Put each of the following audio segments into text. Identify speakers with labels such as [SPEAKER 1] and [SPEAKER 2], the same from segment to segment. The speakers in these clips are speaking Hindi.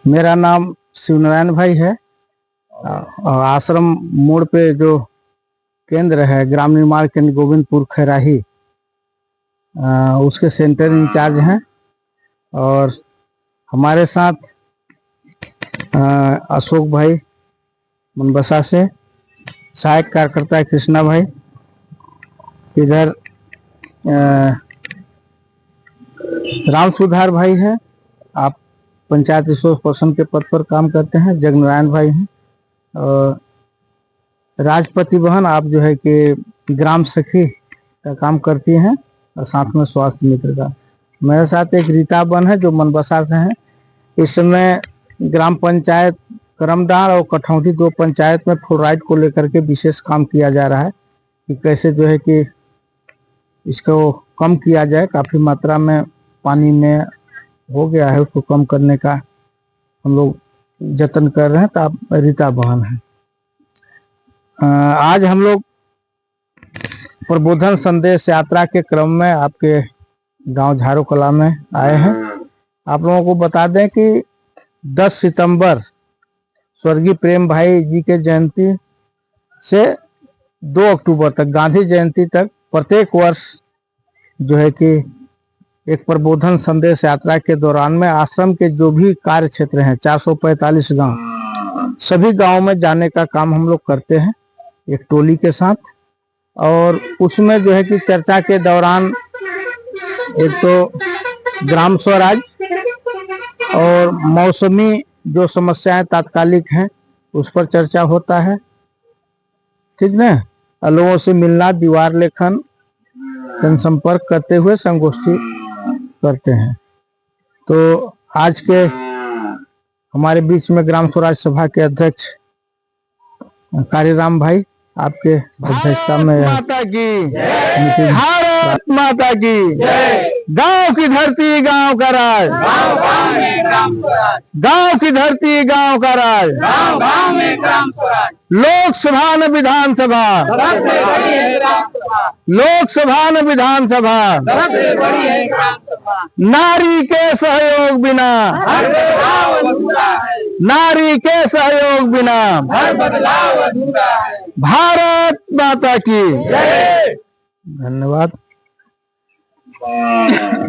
[SPEAKER 1] मेरा नाम शिवनारायण भाई है और आश्रम मोड़ पे जो केंद्र है ग्राम निर्माण केंद्र गोविंदपुर खैराही उसके सेंटर इंचार्ज हैं। और हमारे साथ अशोक भाई मनबसा से, सहायक कार्यकर्ता है कृष्णा भाई, इधर राम सुधार भाई है, आप पंचायत रिसोर्स पर्सन के पद पर काम करते हैं। जगनारायण भाई हैं और राजपति बहन आप जो है कि ग्राम सखी का काम करती हैं और साथ में स्वास्थ्य मित्र का। मेरे साथ एक रीता बहन है जो मनबसा से हैं। इस समय ग्राम पंचायत करमदार और कठौती दो पंचायत में फ्लोराइड को लेकर के विशेष काम किया जा रहा है कि कैसे जो है कि इसको कम किया जाए। काफ़ी मात्रा में पानी में हो गया है, उसको कम करने का हम लोग जतन कर रहे हैं। तो आप रीता बहन हैं। आज हम लोग प्रबोधन संदेश यात्रा के क्रम में आपके गांव झारू कला में आए हैं। आप लोगों को बता दें कि 10 सितंबर स्वर्गीय प्रेम भाई जी के जयंती से 2 अक्टूबर तक, गांधी जयंती तक, प्रत्येक वर्ष जो है कि एक प्रबोधन संदेश यात्रा के दौरान में आश्रम के जो भी कार्य क्षेत्र हैं 445 गांव, सभी गांव में जाने का काम हम लोग करते हैं एक टोली के साथ। और उसमें जो है कि चर्चा के दौरान एक तो ग्राम स्वराज और मौसमी जो समस्याएं तात्कालिक हैं उस पर चर्चा होता है, ठीक ना। लोगों से मिलना, दीवार लेखन, जनसंपर्क करते हुए संगोष्ठी करते हैं। तो आज के हमारे बीच में ग्राम स्वराज सभा के अध्यक्ष कारीराम भाई, आपके अध्यक्षता में माता की भारत माता की गांव की धरती गांव का राज, गांव की धरती गांव का राज, लोकसभा न विधानसभा, लोकसभा न विधानसभा, नारी के सहयोग बिना, नारी के सहयोग बिना भारत माता की धन्यवाद।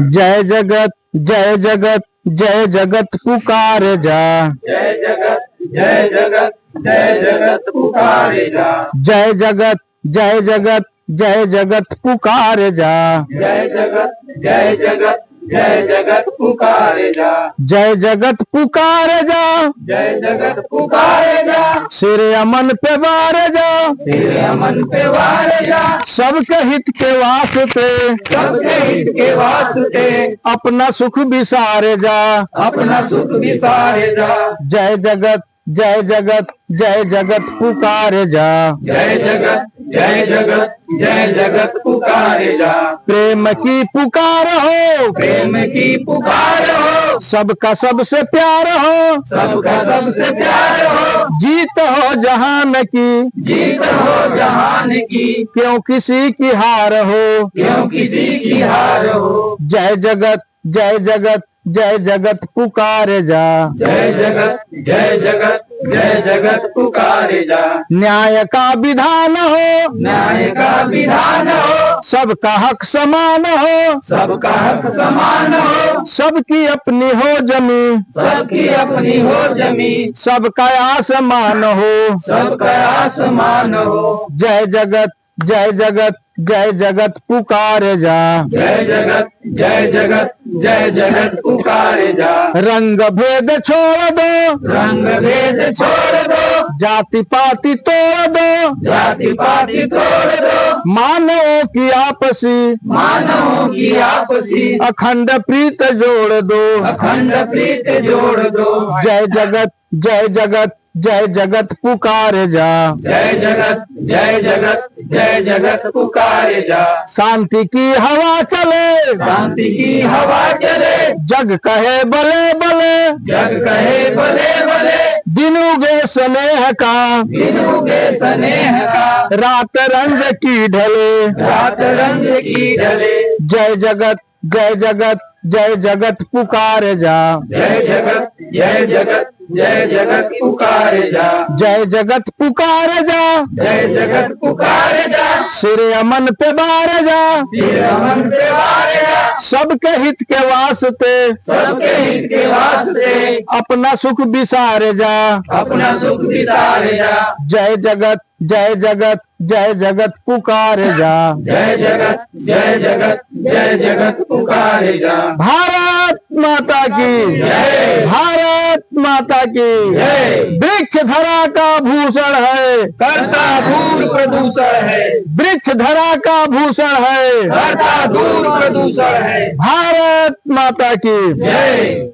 [SPEAKER 1] जय जगत जय जगत जय जगत पुकारे जा,
[SPEAKER 2] जय जगत जय जगत जय जगत पुकारे जा,
[SPEAKER 1] जय जगत जय जगत जय जगत पुकारे जा,
[SPEAKER 2] जय जगत जय जगत जय जगत पुकारे जा,
[SPEAKER 1] जय जगत पुकारे जा,
[SPEAKER 2] जय जगत पुकारे जा,
[SPEAKER 1] सिर अमन पे वारे जा,
[SPEAKER 2] तेरे अमन पे वारे जा,
[SPEAKER 1] सबके हित के वास्ते,
[SPEAKER 2] सबके हित के वास्ते,
[SPEAKER 1] अपना सुख बिसारे जा,
[SPEAKER 2] अपना सुख बिसारे जा,
[SPEAKER 1] जय जगत जय जगत जय जगत पुकारे जा,
[SPEAKER 2] जय जगत जय जगत जय जगत पुकारे जा,
[SPEAKER 1] प्रेम की पुकार हो,
[SPEAKER 2] प्रेम की पुकार हो,
[SPEAKER 1] सबका सबसे प्यार हो,
[SPEAKER 2] सबका सबसे प्यार हो,
[SPEAKER 1] जीत हो जहान की,
[SPEAKER 2] जीत हो जहान की,
[SPEAKER 1] क्यों किसी की हार हो,
[SPEAKER 2] क्यों किसी की हार हो,
[SPEAKER 1] जय जगत जय जगत जय जगत पुकारे जा,
[SPEAKER 2] जय जगत जय जगत जय जगत पुकारे जा,
[SPEAKER 1] न्याय का विधान हो,
[SPEAKER 2] न्याय का विधान हो,
[SPEAKER 1] सबका हक समान हो,
[SPEAKER 2] सबका हक समान हो,
[SPEAKER 1] सबकी अपनी हो जमी,
[SPEAKER 2] सबकी अपनी हो जमी,
[SPEAKER 1] सबका आसमान हो,
[SPEAKER 2] सबका आसमान हो,
[SPEAKER 1] जय जगत जय जगत जय जगत पुकारे जा,
[SPEAKER 2] जय जगत जय जगत जय जगत पुकारे जा,
[SPEAKER 1] रंग भेद छोड़ दो,
[SPEAKER 2] रंग भेद छोड़ दो,
[SPEAKER 1] जाति पाति तोड़ दो,
[SPEAKER 2] जाति पाति तोड़ दो,
[SPEAKER 1] मानवों की आपसी,
[SPEAKER 2] मानवों की आपसी,
[SPEAKER 1] अखंड प्रीत जोड़ दो,
[SPEAKER 2] अखंड प्रीत जोड़ दो,
[SPEAKER 1] जय जगत जय जगत जय जगत पुकारे जा,
[SPEAKER 2] जय जगत जय जगत जय जगत पुकारे जा,
[SPEAKER 1] शांति की हवा चले,
[SPEAKER 2] शांति की हवा चले,
[SPEAKER 1] जग कहे बले बले,
[SPEAKER 2] जग कहे भले भले,
[SPEAKER 1] दिन उगे स्नेह का,
[SPEAKER 2] दिन उगे स्नेह का,
[SPEAKER 1] रात रंग की ढले,
[SPEAKER 2] रात रंग की ढले,
[SPEAKER 1] जय जगत जय जगत जय जगत पुकारे जा,
[SPEAKER 2] जय जगत जय जगत जय जगत पुकारे जा,
[SPEAKER 1] जय जगत पुकारे जा,
[SPEAKER 2] जय जगत पुकारे जा,
[SPEAKER 1] सिर अमन पे बारे जा,
[SPEAKER 2] सिर अमन पे बारे जा,
[SPEAKER 1] सबके हित के वास्ते,
[SPEAKER 2] सबके हित के वास्ते,
[SPEAKER 1] अपना सुख बिसारे जा,
[SPEAKER 2] अपना सुख बिसारे जा,
[SPEAKER 1] जय जगत जय जगत जय जगत पुकारे जा,
[SPEAKER 2] जय जगत जय जगत जय जगत पुकारे जा।
[SPEAKER 1] भारत माता की
[SPEAKER 2] जय,
[SPEAKER 1] भारत माता की
[SPEAKER 2] जय।
[SPEAKER 1] वृक्ष धरा का भूषण है,
[SPEAKER 2] करता दूर प्रदूषण है,
[SPEAKER 1] वृक्ष धरा का भूषण है,
[SPEAKER 2] करता दूर प्रदूषण है।
[SPEAKER 1] भारत माता की
[SPEAKER 2] जय।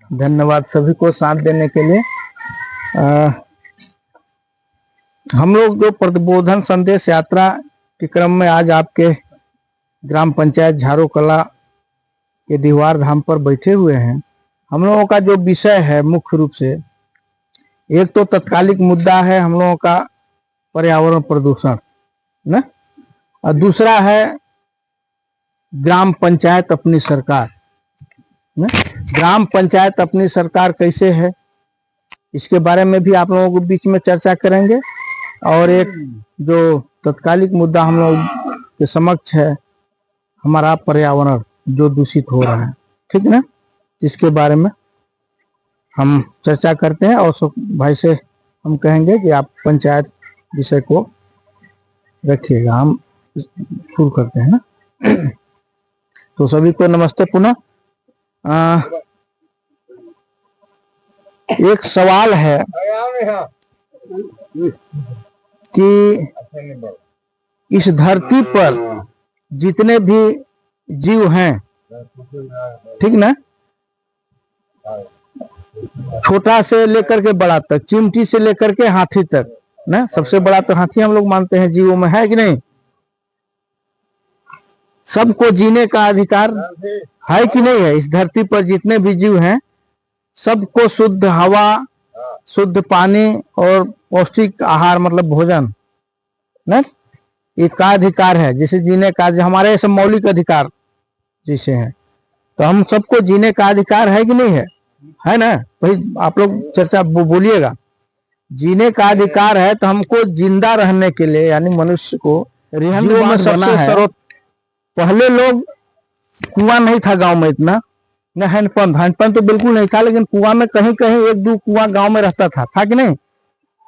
[SPEAKER 1] धन्यवाद सभी को साथ देने के लिए। हम लोग जो प्रबोधन संदेश यात्रा के क्रम में आज आपके ग्राम पंचायत झारो कला के दीवार धाम पर बैठे हुए हैं। हम लोगों का जो विषय है मुख्य रूप से, एक तो तत्कालिक मुद्दा है हम लोगों का पर्यावरण प्रदूषण न, और दूसरा है ग्राम पंचायत अपनी सरकार न। ग्राम पंचायत अपनी सरकार कैसे है, इसके बारे में भी आप लोगों के बीच में चर्चा करेंगे। और एक जो तत्कालिक मुद्दा हम लोग के समक्ष है, हमारा पर्यावरण जो दूषित हो रहा है, ठीक ना, इसके बारे में हम चर्चा करते हैं। और भाई से हम कहेंगे कि आप पंचायत विषय को रखिएगा। हम शुरू करते हैं ना। तो सभी को नमस्ते पुनः। एक सवाल है कि इस धरती पर जितने भी जीव हैं, ठीक ना, छोटा से लेकर के बड़ा तक, चिमटी से लेकर के हाथी तक ना, सबसे बड़ा तो हाथी हम लोग मानते हैं जीवों में, है कि नहीं। सबको जीने का अधिकार है कि नहीं है। इस धरती पर जितने भी जीव हैं सबको शुद्ध हवा, शुद्ध पानी और पौष्टिक आहार मतलब भोजन ना, ये का अधिकार है। जैसे जीने का हमारे सब मौलिक अधिकार जैसे हैं, तो हम सबको जीने का अधिकार है कि नहीं है ना। भाई आप लोग चर्चा बोलिएगा। जीने का अधिकार है तो हमको जिंदा रहने के लिए, यानी मनुष्य को में सबसे सर्वोत्तम। पहले लोग कुआं नहीं था गांव में इतना, न हैंडपंप। हैंडपंप तो बिल्कुल नहीं था, लेकिन कुआं में कहीं कहीं एक दो कुआं गांव में रहता था कि नहीं।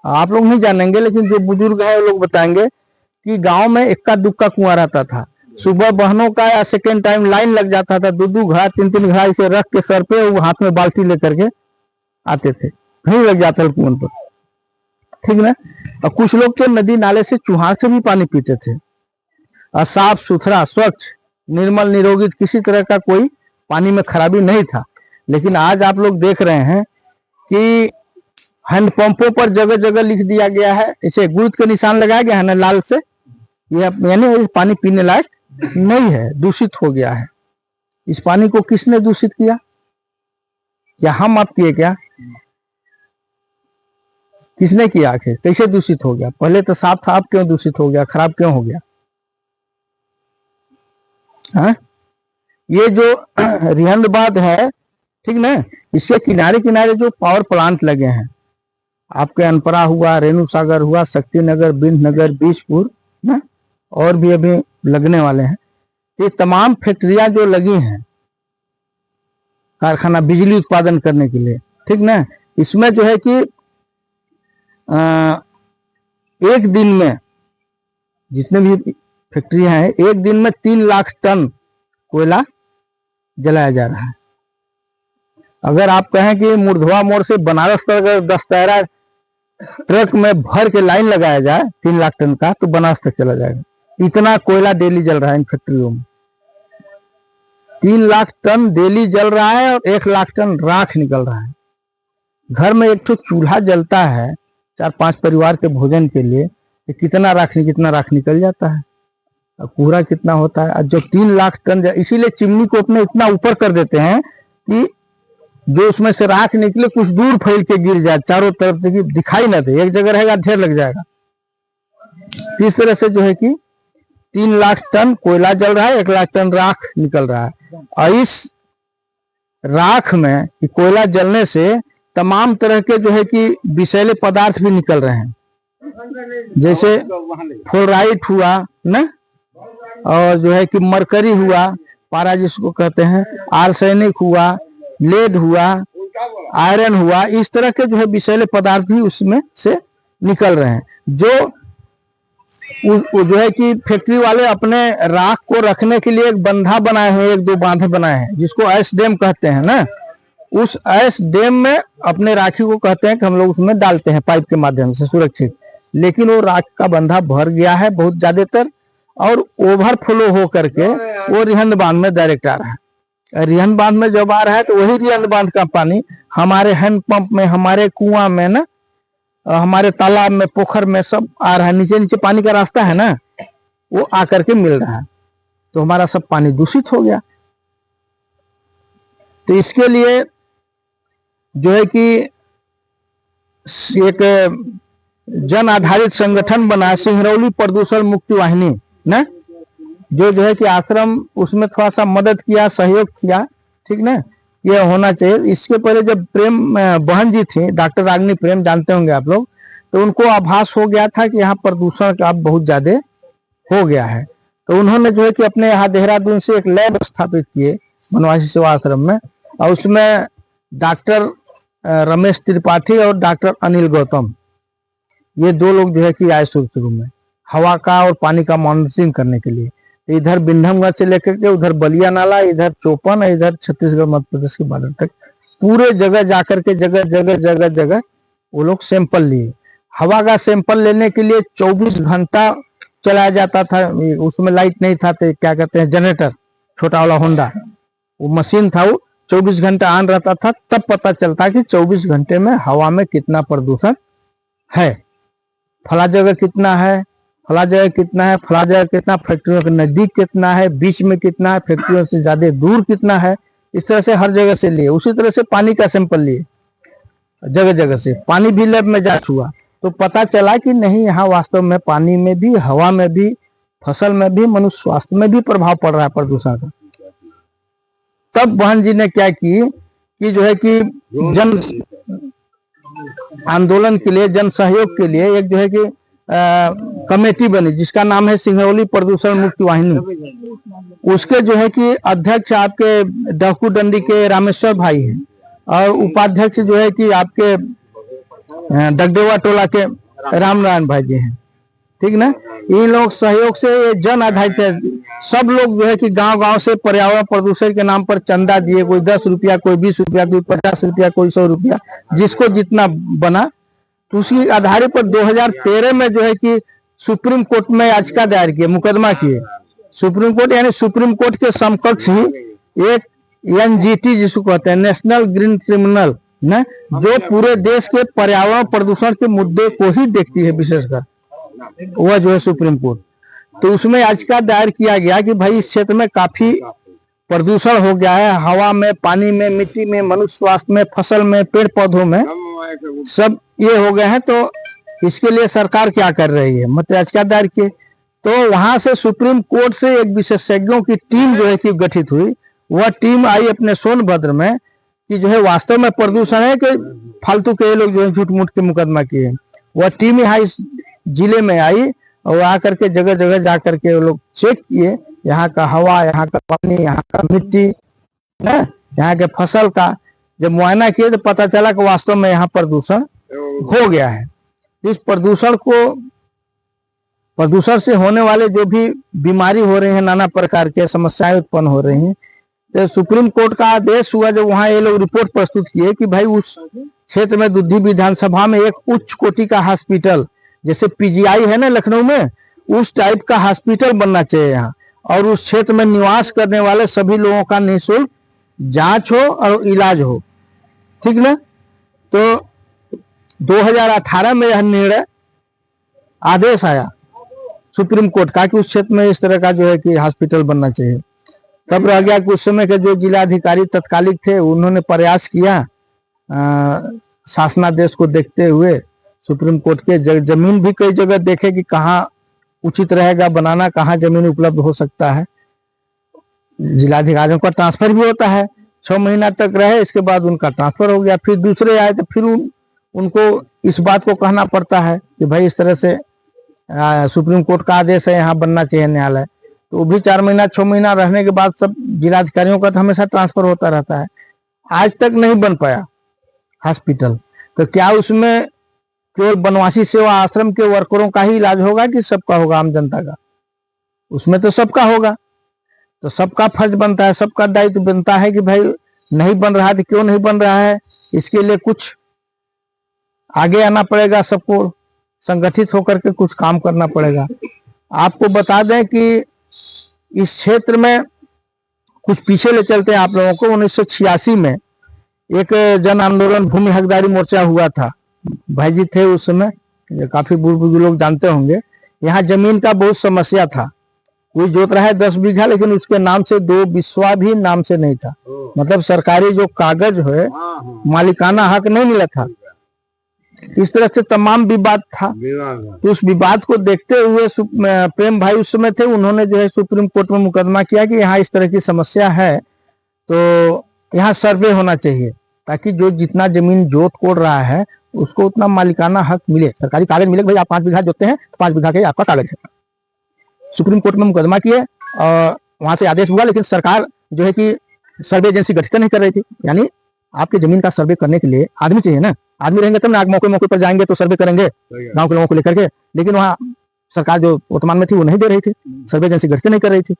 [SPEAKER 1] आप लोग नहीं जानेंगे, लेकिन जो बुजुर्ग है वो लोग बताएंगे कि गांव में इक्का दुक्का कुआं रहता था। सुबह बहनों का या सेकेंड टाइम लाइन लग जाता था, दो घड़ा तीन घड़ा इसे रख के सर पे, वो हाथ में बाल्टी लेकर के आते थे, नहीं लग जाता था कुआं पर, ठीक ना। और कुछ लोग तो नदी नाले से चुहार से भी पानी पीते थे, और साफ सुथरा स्वच्छ निर्मल निरोगित, किसी तरह का कोई पानी में खराबी नहीं था। लेकिन आज आप लोग देख रहे हैं कि हैंडपंपों पर जगह जगह लिख दिया गया है, इसे गुरुत्व का निशान लगाया गया है ना लाल से, ये यानी पानी पीने लायक नहीं है, दूषित हो गया है। इस पानी को किसने दूषित किया? क्या हम आप किए? क्या किसने किया? आखिर कैसे दूषित हो गया? पहले तो साफ था, अब क्यों दूषित हो गया, खराब क्यों हो गया? हाँ? ये जो रिहंदबाद है, ठीक ना, इसके किनारे किनारे जो पावर प्लांट लगे हैं, आपके अनपरा हुआ, रेणु सागर हुआ, शक्ति नगर, बिंद नगर, बीजपुर ना, और भी अभी लगने वाले हैं। ये तमाम फैक्ट्रियां जो लगी हैं कारखाना बिजली उत्पादन करने के लिए, ठीक ना, इसमें जो है कि एक दिन में जितने भी फैक्ट्रियां हैं, एक दिन में 3 लाख टन कोयला जलाया जा रहा है। अगर आप कहें कि मुर्धवा मोड़ से बनारस तक अगर 10 टायरा ट्रक में भर के लाइन लगाया जाए 3 लाख टन का, तो बनारस तक चला जाएगा। इतना कोयला डेली जल रहा है इन फैक्ट्रियों में। 3 लाख टन डेली जल रहा है और 1 लाख टन राख निकल रहा है। घर में एक तो चूल्हा जलता है 4-5 परिवार के भोजन के लिए, कितना राख निकल जाता है, और कूड़ा कितना होता है। और जब 3 लाख टन, इसीलिए चिमनी को अपने इतना ऊपर कर देते हैं कि जो उसमें से राख निकले कुछ दूर फैल के गिर जाए, चारों तरफ से दिखाई ना दे, एक जगह रहेगा ढेर लग जाएगा। इस तरह से जो है कि 3 लाख टन कोयला जल रहा है, 1 लाख टन राख निकल रहा है। और इस राख में कि कोयला जलने से तमाम तरह के जो है कि विषैले पदार्थ भी निकल रहे हैं, जैसे फ्लोराइड हुआ ना, और जो है कि मरकरी हुआ, पारा जिसको कहते हैं, आर्सेनिक हुआ, लेड हुआ, आयरन हुआ, इस तरह के जो है विषैले पदार्थ भी उसमें से निकल रहे हैं। जो है कि फैक्ट्री वाले अपने राख को रखने के लिए एक बंधा बनाए हैं, एक दो बांधे बनाए हैं, जिसको ऐश डैम कहते हैं ना। उस ऐश डैम में अपने राखी को कहते हैं कि हम लोग उसमें डालते हैं पाइप के माध्यम से सुरक्षित, लेकिन वो राख का बंधा भर गया है बहुत ज्यादातर, और ओवरफ्लो हो करके वो रिहंद बांध में डायरेक्ट आ रहा है। रिहंद बांध में जब आ रहा है तो वही रिहंद बांध का पानी हमारे हैंड पंप में, हमारे कुआं में ना, हमारे तालाब में, पोखर में सब आ रहा है। नीचे नीचे पानी का रास्ता है ना, वो आकर के मिल रहा है, तो हमारा सब पानी दूषित हो गया। तो इसके लिए जो है कि एक जन आधारित संगठन बना, सिंगरौली प्रदूषण मुक्ति वाहिनी ना, जो है कि आश्रम उसमें थोड़ा सा मदद किया, सहयोग किया, ठीक ना, ये होना चाहिए। इसके पहले जब प्रेम बहन जी थी, डॉक्टर रागिनी प्रेम, जानते होंगे आप लोग, तो उनको आभास हो गया था कि यहाँ प्रदूषण का बहुत ज्यादा हो गया है, तो उन्होंने जो है कि अपने यहाँ देहरादून से एक लैब स्थापित किए वनवासी सेवा आश्रम में, और उसमें डॉक्टर रमेश त्रिपाठी और डॉक्टर अनिल गौतम, ये दो लोग जो है कि आए शुरू में हवा का और पानी का मॉनिटरिंग करने के लिए। इधर बिंडमगढ़ से लेकर के उधर बलिया नाला, इधर चौपन, इधर छत्तीसगढ़ मध्य प्रदेश के बॉर्डर तक पूरे जगह जाकर के जगह जगह जगह जगह वो लोग सैंपल लिए। हवा का सैंपल लेने के लिए 24 घंटा चलाया जाता था, उसमें लाइट नहीं था, तो क्या कहते हैं जनरेटर, छोटा वाला होंडा, वो मशीन था, वो 24 घंटा ऑन रहता था, तब पता चलता कि 24 घंटे में हवा में कितना प्रदूषण है, फला जगह कितना है, फला जगह कितना है, फला जगह कितना, फैक्ट्रियों के नजदीक कितना है, बीच में कितना है, फैक्ट्रियों से ज्यादा दूर कितना है। इस तरह से हर जगह से लिए। उसी तरह से पानी का सैंपल लिए, जगह जगह से पानी भी लैब में जांच हुआ, तो पता चला कि नहीं, यहाँ वास्तव में पानी में भी, हवा में भी, फसल में भी, मनुष्य स्वास्थ्य में भी प्रभाव पड़ रहा है प्रदूषण का। तब बहन जी ने क्या कि जो है कि जन आंदोलन के लिए, जन सहयोग के लिए एक जो है कि कमेटी बनी, जिसका नाम है सिंगरौली प्रदूषण मुक्ति वाहिनी। उसके जो है कि अध्यक्ष आपके डहकू डंडी के रामेश्वर भाई हैं, और उपाध्यक्ष जो है कि आपके डगडेवा टोला के राम नारायण भाई जी हैं, ठीक ना। इन लोग सहयोग से ये जन आधारित है। सब लोग जो है कि गांव गांव से पर्यावरण प्रदूषण के नाम पर चंदा दिए, कोई 10 रुपया, कोई 20 रुपया, कोई 50 रुपया, कोई 100 रुपया, जिसको जितना बना। तो उसी आधार पर 2013 में जो है कि सुप्रीम कोर्ट में याचिका दायर किए, मुकदमा किए। सुप्रीम कोर्ट यानी सुप्रीम कोर्ट के समकक्ष ही एक एनजीटी जिसको कहते हैं, नेशनल ग्रीन ट्रिब्यूनल ना, जो पूरे देश के पर्यावरण प्रदूषण के मुद्दे को ही देखती है विशेषकर, वह जो है सुप्रीम कोर्ट। तो उसमें याचिका दायर किया गया कि भाई इस क्षेत्र में काफी प्रदूषण हो गया है, हवा में, पानी में, मिट्टी में, मनुष्य स्वास्थ्य में, फसल में, पेड़ पौधों में, सब ये हो गए हैं, तो इसके लिए सरकार क्या कर रही है, मतलब याचिका दायर किए। तो वहां से सुप्रीम कोर्ट से एक विशेषज्ञों की टीम जो है कि गठित हुई। वह टीम आई अपने सोनभद्र में कि जो है वास्तव में प्रदूषण है कि फालतू के लोग जो है झूठ मूठ के मुकदमा किए। वह टीम यहाँ इस जिले में आई और आकर के जगह जगह जाकर के वो लोग चेक किए, यहाँ का हवा, यहाँ का पानी, यहाँ का मिट्टी, यहाँ के फसल का। जब मुआयना किए तो पता चला कि वास्तव में यहाँ प्रदूषण हो गया है। इस प्रदूषण से होने वाले जो भी बीमारी हो रही है, नाना प्रकार के समस्याएं उत्पन्न हो रही हैं, तो सुप्रीम कोर्ट का आदेश हुआ जब वहाँ ये लोग रिपोर्ट प्रस्तुत किए कि भाई उस क्षेत्र में दुद्धी विधानसभा में एक उच्च कोटि का हॉस्पिटल, जैसे पीजीआई है ना लखनऊ में, उस टाइप का हॉस्पिटल बनना चाहिए यहाँ, और उस क्षेत्र में निवास करने वाले सभी लोगों का निःशुल्क जांच हो और इलाज हो, ठीक ना। तो 2018 में यह निर्णय आदेश आया सुप्रीम कोर्ट का कि उस क्षेत्र में इस तरह का जो है कि हॉस्पिटल बनना चाहिए। तब रह गया कि उस समय के जो जिलाधिकारी तत्कालिक थे, उन्होंने प्रयास किया शासनादेश को देखते हुए सुप्रीम कोर्ट के, जमीन भी कई जगह देखे कि कहाँ उचित रहेगा बनाना, कहाँ जमीन उपलब्ध हो सकता है। जिलाधिकारियों का ट्रांसफर भी होता है, 6 महीना तक रहे, इसके बाद उनका ट्रांसफर हो गया। फिर दूसरे आए तो फिर उनको इस बात को कहना पड़ता है कि भाई इस तरह से सुप्रीम कोर्ट का आदेश है, यहाँ बनना चाहिए न्यायालय। तो वो भी 4 महीना 6 महीना रहने के बाद सब जिलाधिकारियों का तो हमेशा ट्रांसफर होता रहता है। आज तक नहीं बन पाया हॉस्पिटल। तो क्या उसमें केवल बनवासी सेवा आश्रम के वर्करों का ही इलाज होगा कि सबका होगा, आम जनता का? उसमें तो सबका होगा। तो सबका फर्ज बनता है, सबका दायित्व बनता है कि भाई नहीं बन रहा है तो क्यों नहीं बन रहा है, इसके लिए कुछ आगे आना पड़ेगा, सबको संगठित होकर के कुछ काम करना पड़ेगा। आपको बता दें कि इस क्षेत्र में कुछ पीछे ले चलते हैं आप लोगों को। 1986 में एक जन आंदोलन भूमि हकदारी मोर्चा हुआ था। भाई जी थे उस समय, काफी बुजुर्ग लोग जानते होंगे। यहाँ जमीन का बहुत समस्या था। कोई जोत रहा है 10 बीघा, लेकिन उसके नाम से 2 बिस्वा भी नाम से नहीं था। मतलब सरकारी जो कागज है, मालिकाना हक नहीं मिला था। इस तरह से तमाम विवाद था। तो उस विवाद को देखते हुए प्रेम भाई उस समय थे, उन्होंने जो है सुप्रीम कोर्ट में मुकदमा किया कि यहाँ इस तरह की समस्या है, तो यहाँ सर्वे होना चाहिए, ताकि जो जितना जमीन जोत कोड़ रहा है उसको उतना मालिकाना हक मिले, सरकारी कागज मिले। भाई आप 5 बीघा जोतते हैं तो 5 बीघा के आपका कागज है। सुप्रीम कोर्ट में मुकदमा किए और वहां से आदेश हुआ, लेकिन सरकार जो है कि सर्वे एजेंसी गठित नहीं कर रही थी। यानी आपके जमीन का सर्वे करने के लिए आदमी चाहिए ना, आदमी रहेंगे तब ना मौके मौके पर जाएंगे तो सर्वे करेंगे गांव के लोगों को लेकर के। लेकिन वहाँ सरकार जो वर्तमान में थी वो नहीं दे रही थी, सर्वे एजेंसी गठित नहीं कर रही थी।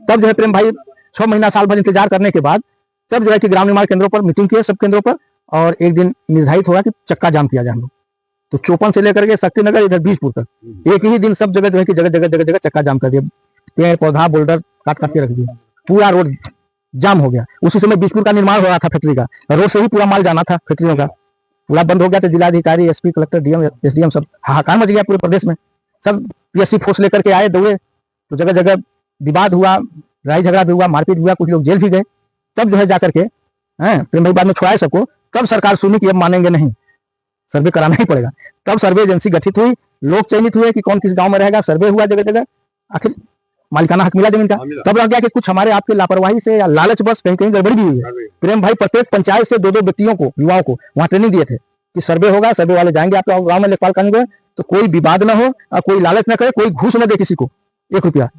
[SPEAKER 1] तब जो है प्रेम भाई 6 महीना साल भर इंतजार करने के बाद तब जो है कि ग्राम निर्माण केंद्रों पर मीटिंग किए, सब केंद्रों पर, और एक दिन निर्धारित होगा कि चक्का जाम किया जाए हम लोग। तो चौपन से लेकर के शक्तिनगर इधर बीजपुर तक एक ही दिन सब जगह जो है कि जगह जगह जगह जगह चक्का जाम कर दिया। पेड़ पौधा बोल्डर काट काट के रख दिया, पूरा रोड जाम हो गया। उसी समय बीजपुर का निर्माण हो रहा था फैक्ट्री का, रोड से ही पूरा माल जाना था फैक्ट्रियों का, पूरा बंद हो गया। तो जिलाधिकारी, एसपी, कलेक्टर, डीएम, एसडीएम सब हाहाकार मच गया पूरे प्रदेश में। सब पीएससी फोर्स लेकर के आए, दौड़े, तो जगह जगह विवाद हुआ, लड़ाई झगड़ा भी हुआ, मारपीट हुआ, कुछ लोग जेल भी गए। तब जो है जाकर के प्रेम भाई बाद में छुड़ाए सबको। तब सरकार सुनी कि अब मानेंगे नहीं, सर्वे कराना ही पड़ेगा। तब सर्वे एजेंसी गठित हुई, लोग चयनित हुए कि कौन किस गांव में रहेगा, सर्वे हुआ जगह जगह, आखिर मालिकाना हक मिला जमीन का। तब लग गया कि कुछ हमारे आपके लापरवाही से या लालच बस कहीं कहीं गड़बड़ी भी हुई है। प्रेम भाई प्रत्येक पंचायत से 2-2 व्यक्तियों को, युवाओं को वहां ट्रेनिंग दिए थे कि सर्वे होगा, सर्वे वाले जाएंगे आपके गाँव में लेखपाल करेंगे, तो कोई विवाद न हो और कोई लालच न करे, कोई घूस न दे किसी को 1 रुपया,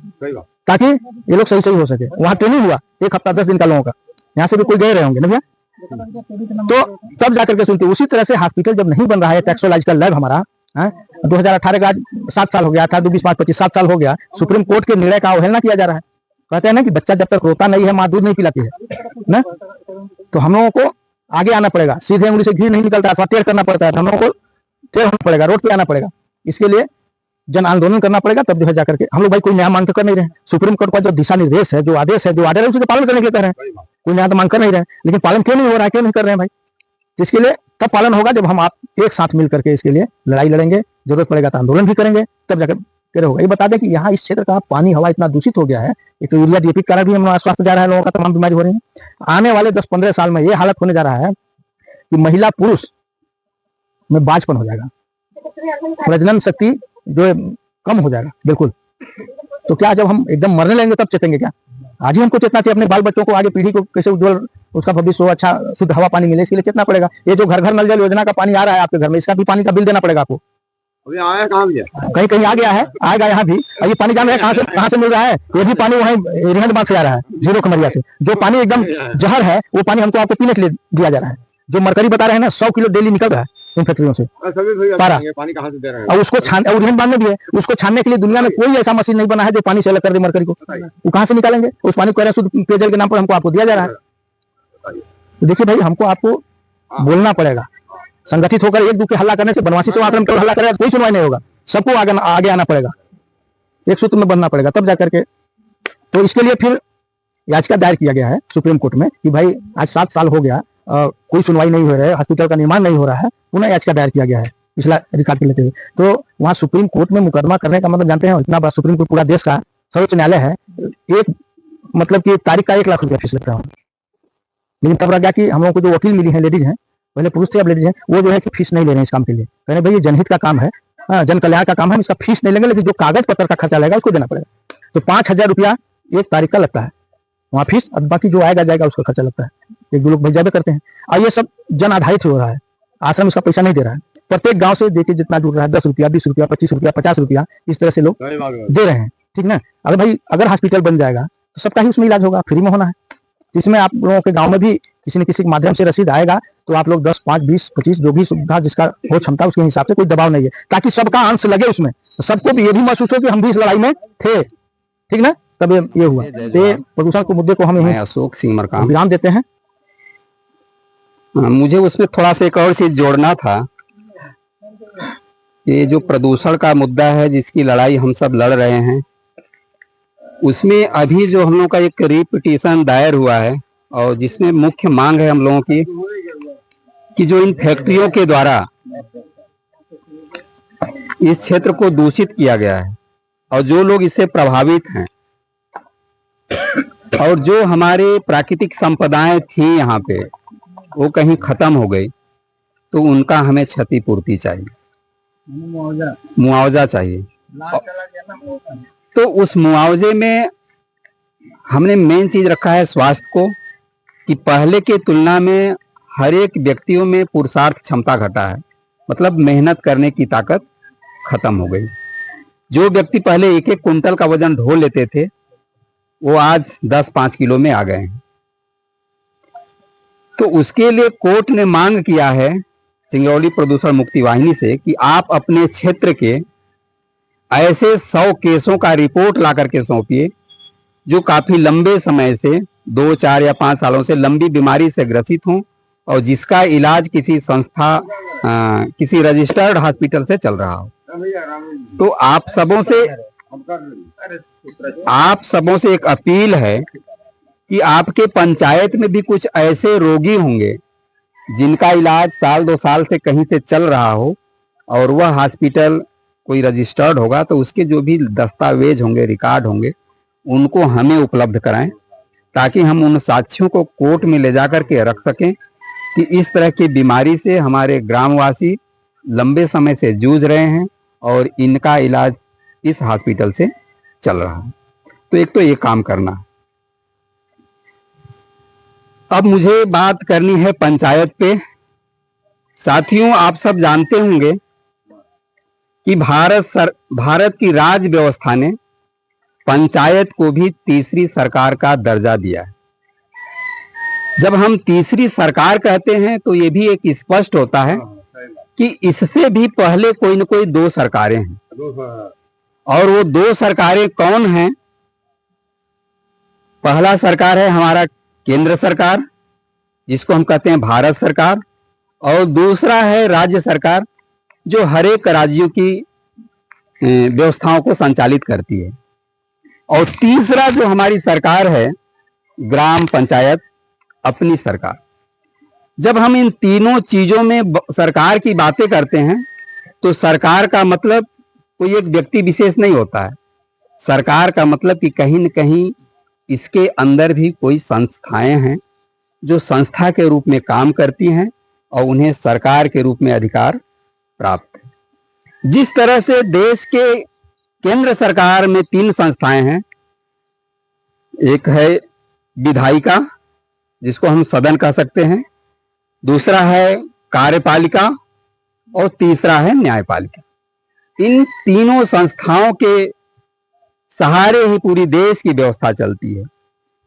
[SPEAKER 1] ताकि ये लोग सही हो सके। वहां ट्रेनिंग हुआ 1 हफ्ता 10 दिन का लोगों का, यहाँ से भी कोई गए रहे होंगे ना भैया। तो तब जाकर के सुनते। उसी तरह से हॉस्पिटल जब नहीं बन रहा है, टैक्सोलॉजिकल लैब हमारा 2018 का आज 7 साल हो गया था, 20, 5, 25 7 साल हो गया, सुप्रीम कोर्ट के निर्णय का अवहेलना किया जा रहा है। कहते हैं ना कि बच्चा जब तक रोता नहीं है माँ दूध नहीं पिलाती है ना। तो हम लोगों को आगे आना पड़ेगा, सीधे उंगली से घी नहीं निकलता है, टेढ़ करना पड़ता है। हम लोगों को टेढ़ होना पड़ेगा, रोड पे आना पड़ेगा, इसके लिए जन आंदोलन करना पड़ेगा। तब जो है जाकर के हम लोग भाई कोई नया मांग तो कर नहीं रहे। सुप्रीम कोर्ट का जो दिशा निर्देश है, जो आदेश है, जो ऑर्डर है, उसके पालन करने के लिए कर रहे हैं। कोई नया तो मांग कर नहीं रहे, लेकिन पालन क्यों नहीं हो रहा है, क्यों नहीं कर रहे हैं भाई? इसके लिए तब पालन होगा जब हम आप एक साथ मिल करके इसके लिए लड़ाई लड़ेंगे, जरूरत पड़ेगा तो आंदोलन भी करेंगे, तब जाकर फिर होगा। ये बता दें कि यहाँ इस क्षेत्र का पानी हवा इतना दूषित हो गया है, एक तो यूरिया डीएपी के कारण भी हमारा स्वास्थ्य जा रहा है, लोगों का तमाम बीमारी हो रही है। आने वाले 10-15 साल में ये हालत होने जा रहा है कि महिला पुरुष में बाजपन हो जाएगा, प्रजनन शक्ति जो कम हो जाएगा बिल्कुल। तो क्या जब हम एकदम मरने लगेंगे तब चेतेंगे क्या? आज ही हमको चेतना चाहिए, अपने बाल बच्चों को, आगे पीढ़ी को कैसे उज्जवल उसका भविष्य हो, अच्छा शुद्ध हवा पानी मिले, इसके लिए चेतना पड़ेगा। ये जो घर घर नल जल योजना का पानी आ रहा है आपके घर में, इसका भी पानी का बिल देना पड़ेगा आपको।
[SPEAKER 2] अभी आया कहाँ भी है?
[SPEAKER 1] कहीं कहीं आ गया है, आएगा यहाँ भी। और ये पानी जान रहे हैं कहाँ से मिल रहा है? ये भी पानी वहीं रिहंद बांध से आ रहा है, 0 खमरिया से। जो पानी एकदम जहर है वो पानी हमको आपको पीने के लिए दिया जा रहा है। जो मरकरी बता रहे हैं ना, 100 किलो डेली निकल रहा है इन फैक्ट्रियों से
[SPEAKER 2] पानी कहाँ से दे रहे हैं?
[SPEAKER 1] और उसको छान, और रिहंद बांध में भी है, उसको छानने के लिए दुनिया में कोई ऐसा मशीन नहीं बना है जो पानी से अलग कर दे मरकरी को। वो कहाँ से निकालेंगे? उस पानी को शुद्ध पेयजल के नाम पर हमको आपको दिया जा रहा है। तो देखिए भाई, हमको आपको बोलना पड़ेगा, संगठित होकर एक दूसरे हल्ला करने से, बनवासी सेवा आश्रम पर हल्ला करेगा कोई सुनवाई नहीं होगा। सबको आगे आना पड़ेगा, एक सूत्र में बनना पड़ेगा, तब जाकर के। तो इसके लिए फिर याचिका दायर किया गया है सुप्रीम कोर्ट में कि भाई आज 7 साल हो गया, कोई सुनवाई नहीं हो रहा है, हॉस्पिटल का निर्माण नहीं हो रहा है, पुनः याचिका दायर किया गया है पिछला रिकॉर्ड के लेते हुए। तो वहाँ सुप्रीम कोर्ट में मुकदमा करने का मतलब जानते हैं, इतना बड़ा सुप्रीम कोर्ट पूरा देश का सर्वोच्च न्यायालय है, एक मतलब कि तारीख का 1 लाख रुपया फीस लगता है। लेकिन तब रह गया कि हम लोगों को जो वकील मिली है, लेडीज हैं, पहले पुरुष थे अब लेडीज हैं, वो जो है कि फीस नहीं ले रहे हैं इस काम के लिए। कहने भाई ये जनहित का काम है, जन कल्याण का काम है, इसका फीस नहीं लेंगे, लेकिन जो कागज पत्र का खर्चा लगेगा उसको देना पड़ेगा। तो 5,000 रुपया 1 तारीख का लगता है। वहाँ फीस, और बाकी जो आएगा जाएगा उसका खर्चा लगता है, एक दो लोग भाई ज्यादा करते हैं। और ये सब जन आधारित हो रहा है, आश्रम इसका पैसा नहीं दे रहा है। प्रत्येक गांव से देखिए जितना जुड़ रहा है, 10 रुपया, 20 रुपया, 25 रुपया, 50 रुपया, इस तरह से लोग दे रहे हैं, ठीक ना। अगर भाई अगर हॉस्पिटल बन जाएगा तो सबका ही उसमें इलाज होगा, फ्री में होना है। तो इसमें आप लोगों के गांव में भी किसी न किसी के माध्यम से रसीद आएगा, तो आप लोग 10, 5, 20, 25 जो भी सुविधा जिसका हो क्षमता उसके हिसाब से, कोई दबाव नहीं है, ताकि सबका अंश लगे उसमें, तो सबको भी ये भी महसूस हो कि हम भी इस लड़ाई में थे, ठीक ना। तब ये हुआ। तो ये प्रदूषण के मुद्दे को हम यहीं
[SPEAKER 3] अशोक सिंह मरकाम
[SPEAKER 1] विराम देते हैं।
[SPEAKER 3] मुझे उसमें थोड़ा सा एक और चीज जोड़ना था। ये जो प्रदूषण का मुद्दा है जिसकी लड़ाई हम सब लड़ रहे हैं, उसमें अभी जो हम लोगों का एक रिपिटीशन दायर हुआ है और जिसमें मुख्य मांग है हम लोगों की कि जो इन फैक्ट्रियों के द्वारा इस क्षेत्र को दूषित किया गया है और जो लोग इससे प्रभावित हैं और जो हमारे प्राकृतिक संपदाएं थी यहाँ पे वो कहीं खत्म हो गई, तो उनका हमें क्षतिपूर्ति चाहिए, मुआवजा चाहिए। तो उस मुआवजे में हमने मेन चीज रखा है स्वास्थ्य को, कि पहले के तुलना में हर एक व्यक्तियों में पुरुषार्थ क्षमता घटा है, मतलब मेहनत करने की ताकत खत्म हो गई। जो व्यक्ति पहले 1-1 कुंटल का वजन ढो लेते थे वो आज 10-5 किलो में आ गए हैं। तो उसके लिए कोर्ट ने मांग किया है सिंगरौली प्रदूषण मुक्ति वाहिनी से कि आप अपने क्षेत्र के ऐसे 100 केसों का रिपोर्ट ला करके सौंपिए जो काफी लंबे समय से 2, 4 या 5 सालों से लंबी बीमारी से ग्रसित हों और जिसका इलाज किसी संस्था किसी रजिस्टर्ड हॉस्पिटल से चल रहा हो। तो आप सबों से एक अपील है कि आपके पंचायत में भी कुछ ऐसे रोगी होंगे जिनका इलाज 1-2 साल से कहीं से चल रहा हो और वह हॉस्पिटल कोई रजिस्टर्ड होगा, तो उसके जो भी दस्तावेज होंगे, रिकॉर्ड होंगे, उनको हमें उपलब्ध कराएं ताकि हम उन साक्ष्यों को कोर्ट में ले जाकर के रख सकें कि इस तरह की बीमारी से हमारे ग्रामवासी लंबे समय से जूझ रहे हैं और इनका इलाज इस हॉस्पिटल से चल रहा है। तो एक तो ये काम करना है। अब मुझे बात करनी है पंचायत पे। साथियों, आप सब जानते होंगे कि भारत की राज्य व्यवस्था ने पंचायत को भी तीसरी सरकार का दर्जा दिया है। जब हम तीसरी सरकार कहते हैं तो ये भी एक स्पष्ट होता है कि इससे भी पहले कोई न कोई 2 सरकारें हैं। और वो 2 सरकारें कौन हैं? पहला सरकार है हमारा केंद्र सरकार, जिसको हम कहते हैं भारत सरकार, और दूसरा है राज्य सरकार जो हर एक राज्यों की व्यवस्थाओं को संचालित करती है, और तीसरा जो हमारी सरकार है ग्राम पंचायत, अपनी सरकार। जब हम इन तीनों चीजों में सरकार की बातें करते हैं तो सरकार का मतलब कोई एक व्यक्ति विशेष नहीं होता है। सरकार का मतलब कि कहीं न कहीं इसके अंदर भी कोई संस्थाएं हैं जो संस्था के रूप में काम करती हैं और उन्हें सरकार के रूप में अधिकार प्राप्त है। जिस तरह से देश के केंद्र सरकार में 3 संस्थाएं हैं, एक है विधायिका जिसको हम सदन कह सकते हैं, दूसरा है कार्यपालिका और तीसरा है न्यायपालिका। इन तीनों संस्थाओं के सहारे ही पूरी देश की व्यवस्था चलती है।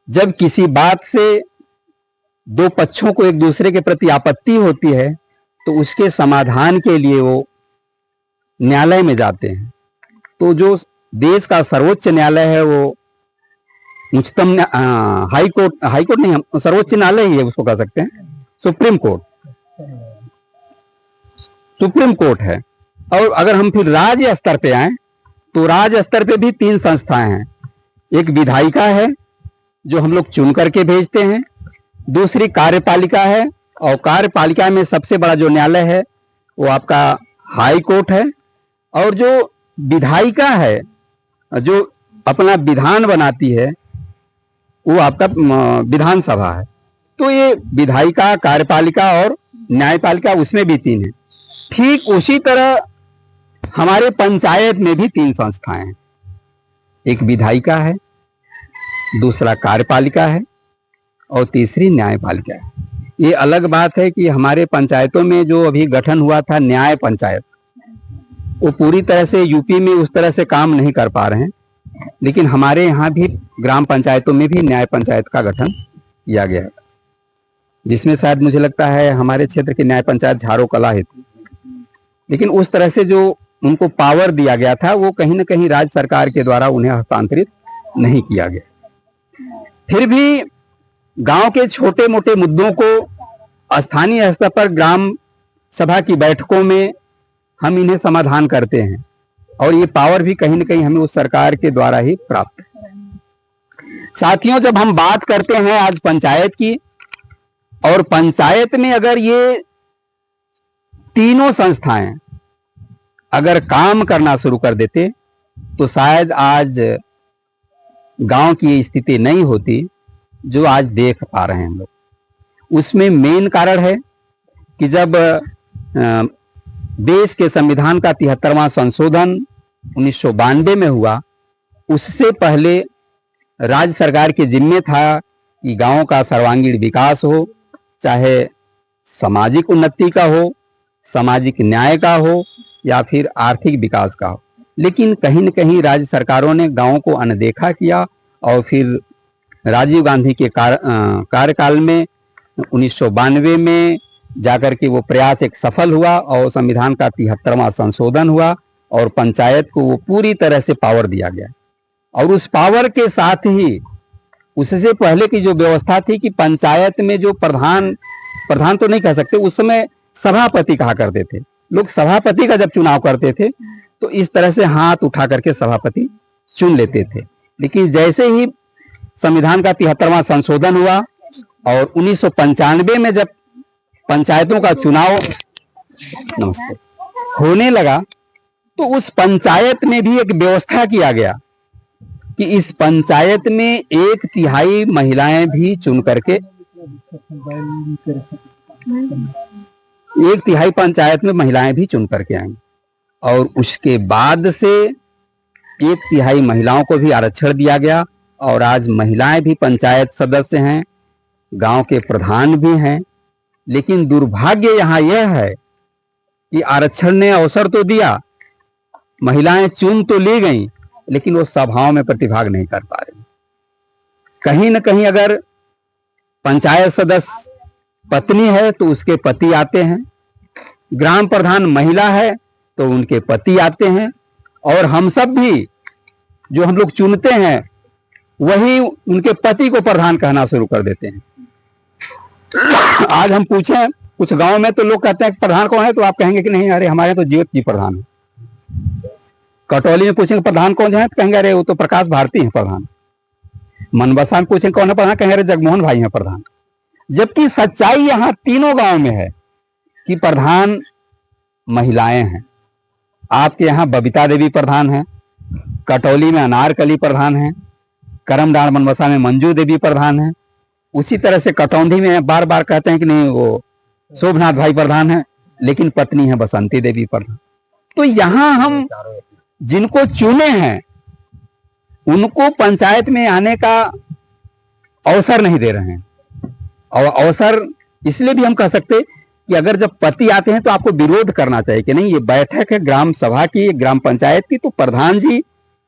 [SPEAKER 3] जब किसी बात से 2 पक्षों को एक दूसरे के प्रति आपत्ति होती है तो उसके समाधान के लिए वो न्यायालय में जाते हैं। तो जो देश का सर्वोच्च न्यायालय है वो उच्चतम हाई कोर्ट नहीं, हम सर्वोच्च न्यायालय ही है उसको कह सकते हैं, सुप्रीम कोर्ट है। और अगर हम फिर राज्य स्तर पे आए तो राज्य स्तर पे भी 3 संस्थाएं हैं। एक विधायिका है जो हम लोग चुन करके भेजते हैं, दूसरी कार्यपालिका है, और कार्यपालिका में सबसे बड़ा जो न्यायालय है वो आपका हाई कोर्ट है, और जो विधायिका है जो अपना विधान बनाती है वो आपका विधानसभा है। तो ये विधायिका, कार्यपालिका और न्यायपालिका उसमें भी 3 है। ठीक उसी तरह हमारे पंचायत में भी 3 संस्थाएं हैं। एक विधायिका है, दूसरा कार्यपालिका है और तीसरी न्यायपालिका है। ये अलग बात है कि हमारे पंचायतों में जो अभी गठन हुआ था न्याय पंचायत, वो पूरी तरह से यूपी में उस तरह से काम नहीं कर पा रहे हैं, लेकिन हमारे यहाँ भी ग्राम पंचायतों में भी न्याय पंचायत का गठन किया गया है, जिसमें शायद मुझे लगता है हमारे क्षेत्र की न्याय पंचायत झारो कला है थी। लेकिन उस तरह से जो उनको पावर दिया गया था वो कहीं ना कहीं राज्य सरकार के द्वारा उन्हें हस्तांतरित नहीं किया गया। फिर भी गांव के छोटे मोटे मुद्दों को स्थानीय स्तर पर ग्राम सभा की बैठकों में हम इन्हें समाधान करते हैं और ये पावर भी कहीं ना कहीं हमें उस सरकार के द्वारा ही प्राप्त है। साथियों, जब हम बात करते हैं आज पंचायत की, और पंचायत में अगर ये तीनों संस्थाएं अगर काम करना शुरू कर देते तो शायद आज गांव की ये स्थिति नहीं होती जो आज देख पा रहे हैं हम लोग। उसमें मेन कारण है कि जब देश के संविधान का 73वां संशोधन 1992 में हुआ, उससे पहले राज्य सरकार के जिम्मे था कि गांवों का सर्वांगीण विकास हो, चाहे सामाजिक उन्नति का हो, सामाजिक न्याय का हो या फिर आर्थिक विकास का हो। लेकिन कहीं न कहीं राज्य सरकारों ने गांवों को अनदेखा किया और फिर राजीव गांधी के कार्यकाल में 1992 में जाकर के वो प्रयास एक सफल हुआ और संविधान का 73वां संशोधन हुआ और पंचायत को वो पूरी तरह से पावर दिया गया। और उस पावर के साथ ही उससे पहले की जो व्यवस्था थी कि पंचायत में जो प्रधान तो नहीं कह सकते, उस समय सभापति कहा करते थे लोग। सभापति का जब चुनाव करते थे तो इस तरह से हाथ उठा करके सभापति चुन लेते थे। लेकिन जैसे ही संविधान का 73वां संशोधन हुआ और 1995 में जब पंचायतों का चुनाव होने लगा तो उस पंचायत में भी एक व्यवस्था किया गया कि इस पंचायत में 1/3 महिलाएं भी चुन करके 1/3 पंचायत में महिलाएं भी चुन करके आएंगी। और उसके बाद से 1/3 महिलाओं को भी आरक्षण दिया गया और आज महिलाएं भी पंचायत सदस्य हैं, गांव के प्रधान भी हैं। लेकिन दुर्भाग्य यहाँ यह है कि आरक्षण ने अवसर तो दिया, महिलाएं चुन तो ली गई, लेकिन वो सभाओं में प्रतिभाग नहीं कर पा रही। कहीं न कहीं अगर पंचायत सदस्य पत्नी है तो उसके पति आते हैं, ग्राम प्रधान महिला है तो उनके पति आते हैं, और हम सब भी जो हम लोग चुनते हैं वही उनके पति को प्रधान कहना शुरू कर देते हैं। आज हम पूछें कुछ गांव में तो लोग कहते हैं प्रधान कौन है, तो आप कहेंगे कि नहीं, अरे हमारे तो जीवित जी प्रधान है। कटौली में पूछेंगे प्रधान कौन है, तो कहेंगे अरे वो तो प्रकाश भारती है प्रधान। मनबसा में पूछेंगे कौन है प्रधान, कहेंगे अरे जगमोहन भाई है प्रधान। जबकि सच्चाई यहाँ तीनों गांव में है कि प्रधान महिलाएं हैं। आपके यहाँ बबीता देवी प्रधान है, कटौली में अनारकली प्रधान है, करमडांड मनबसा में मंजू देवी प्रधान है। उसी तरह से कटौंधी में बार बार कहते हैं कि नहीं वो शोभनाथ भाई प्रधान है, लेकिन पत्नी है बसंती देवी प्रधान। तो यहाँ हम जिनको चुने हैं उनको पंचायत में आने का अवसर नहीं दे रहे हैं। और अवसर इसलिए भी हम कह सकते कि अगर जब पति आते हैं तो आपको विरोध करना चाहिए कि नहीं, ये बैठक है ग्राम सभा की, ग्राम पंचायत की, तो प्रधान जी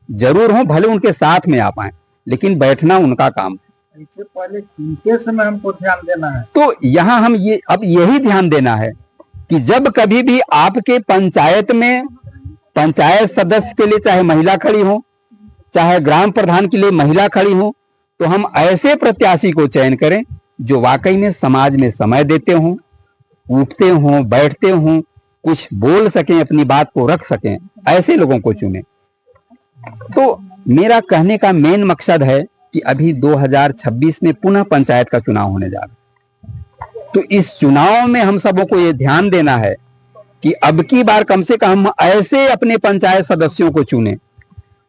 [SPEAKER 3] जरूर हो, भले उनके साथ में आ पाए, लेकिन बैठना उनका काम है।
[SPEAKER 1] इससे पहले किनके समय हमको ध्यान देना है?
[SPEAKER 3] तो यहाँ हम अब यही ध्यान देना है कि जब कभी भी आपके पंचायत में पंचायत सदस्य के लिए चाहे महिला खड़ी हो, चाहे ग्राम प्रधान के लिए महिला खड़ी हो, तो हम ऐसे प्रत्याशी को चयन करें जो वाकई में समाज में समय देते हों, उठते हों, बैठते हों, कुछ बोल सकें, अपनी बात को रख सकें, ऐसे लोगों को चुने। तो मेरा कहने का मेन मकसद है कि अभी 2026 में पुनः पंचायत का चुनाव होने जा रहा है। तो इस चुनाव में हम सबों को ये ध्यान देना है कि अब की बार कम से कम हम ऐसे अपने पंचायत सदस्यों को चुने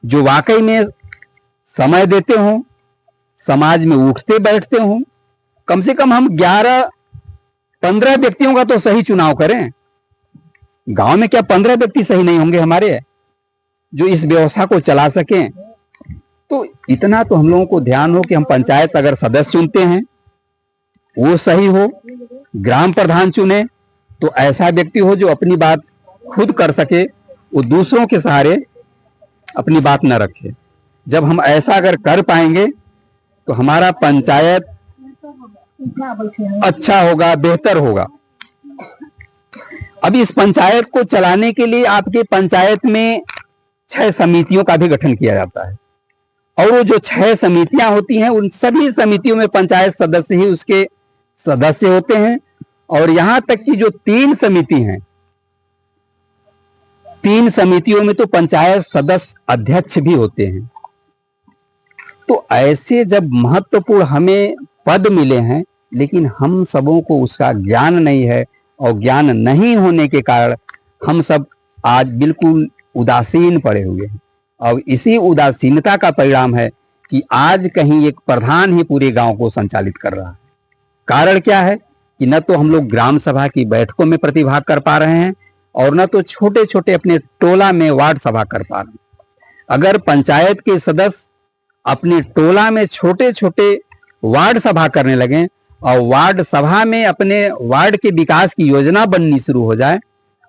[SPEAKER 3] जो वाकई में समय देते हों, समाज में उठते बैठते हों। कम से कम हम 11-15 व्यक्तियों का तो सही चुनाव करें। गांव में क्या 15 व्यक्ति सही नहीं होंगे हमारे जो इस व्यवस्था को चला सकें? तो इतना तो हम लोगों को ध्यान हो कि हम पंचायत अगर सदस्य चुनते हैं वो सही हो, ग्राम प्रधान चुने तो ऐसा व्यक्ति हो जो अपनी बात खुद कर सके, वो दूसरों के सहारे अपनी बात न रखे। जब हम ऐसा अगर कर पाएंगे तो हमारा पंचायत अच्छा होगा, बेहतर होगा। अभी इस पंचायत को चलाने के लिए आपके पंचायत में 6 समितियों का भी गठन किया जाता है, और वो जो 6 समितियां होती हैं उन सभी समितियों में पंचायत सदस्य ही उसके सदस्य होते हैं। और यहां तक कि जो 3 समिति हैं, 3 समितियों में तो पंचायत सदस्य अध्यक्ष भी होते हैं। तो ऐसे जब महत्वपूर्ण हमें पद मिले हैं, लेकिन हम सबों को उसका ज्ञान नहीं है, और ज्ञान नहीं होने के कारण हम सब आज बिल्कुल उदासीन पड़े हुए हैं। और इसी उदासीनता का परिणाम है कि आज कहीं एक प्रधान ही पूरे गांव को संचालित कर रहा है। कारण क्या है कि न तो हम लोग ग्राम सभा की बैठकों में प्रतिभाग कर पा रहे हैं, और न तो छोटे छोटे अपने टोला में वार्ड सभा कर पा रहे हैं। अगर पंचायत के सदस्य अपने टोला में छोटे छोटे वार्ड सभा करने लगे और वार्ड सभा में अपने वार्ड के विकास की योजना बननी शुरू हो जाए,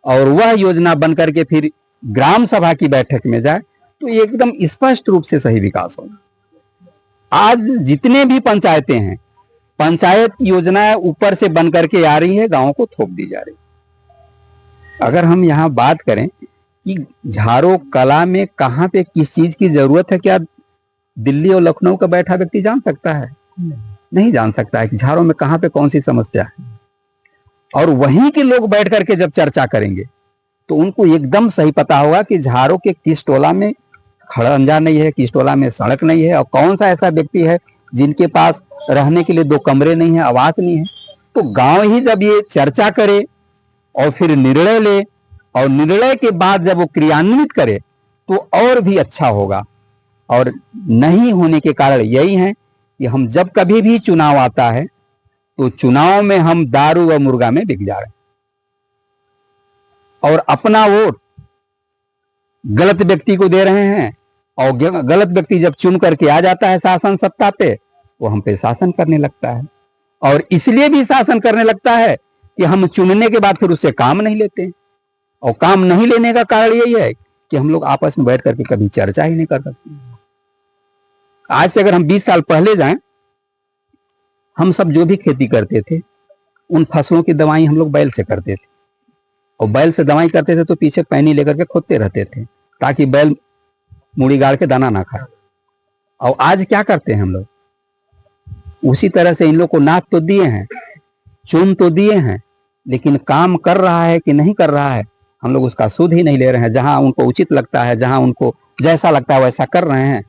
[SPEAKER 3] और वह योजना बन करके फिर ग्राम सभा की बैठक में जाए, तो ये एकदम स्पष्ट रूप से सही विकास होगा। आज जितने भी पंचायतें हैं, पंचायत की योजनाएं ऊपर से बन करके आ रही है, गांवों को थोप दी जा रही है। अगर हम यहाँ बात करें कि झारो कला में कहाँ पे किस चीज की जरूरत है, क्या दिल्ली और लखनऊ का बैठा व्यक्ति जान सकता है? नहीं जान सकता है कि झारों में कहाँ पे कौन सी समस्या है। और वहीं के लोग बैठ करके जब चर्चा करेंगे तो उनको एकदम सही पता होगा कि झारों के किस टोला में खड़ंजा नहीं है, किस टोला में सड़क नहीं है, और कौन सा ऐसा व्यक्ति है जिनके पास रहने के लिए 2 कमरे नहीं है, आवास नहीं है। तो गांव ही जब ये चर्चा करे और फिर निर्णय ले, और निर्णय के बाद जब वो क्रियान्वित करे तो और भी अच्छा होगा। और नहीं होने के कारण यही है कि हम जब कभी भी चुनाव आता है तो चुनाव में हम दारू व मुर्गा में बिक जा रहे हैं, और अपना वोट गलत व्यक्ति को दे रहे हैं। और गलत व्यक्ति जब चुन करके आ जाता है शासन सत्ता पे, वो हम पे शासन करने लगता है। और इसलिए भी शासन करने लगता है कि हम चुनने के बाद फिर उससे काम नहीं लेते, और काम नहीं लेने का कारण यही है कि हम लोग आपस में बैठ करके कभी चर्चा ही नहीं कर सकते। आज से अगर हम 20 साल पहले जाएं, हम सब जो भी खेती करते थे उन फसलों की दवाई हम लोग बैल से करते थे, और बैल से दवाई करते थे तो पीछे पैनी लेकर के खोदते रहते थे ताकि बैल मुड़ी गाड़ के दाना ना खाए। और आज क्या करते हैं हम लोग? उसी तरह से इन लोग को नाथ तो दिए हैं, चुन तो दिए हैं, लेकिन काम कर रहा है कि नहीं कर रहा है हम लोग उसका सुध ही नहीं ले रहे हैं। जहां उनको उचित लगता है, जहां उनको जैसा लगता है वैसा कर रहे हैं,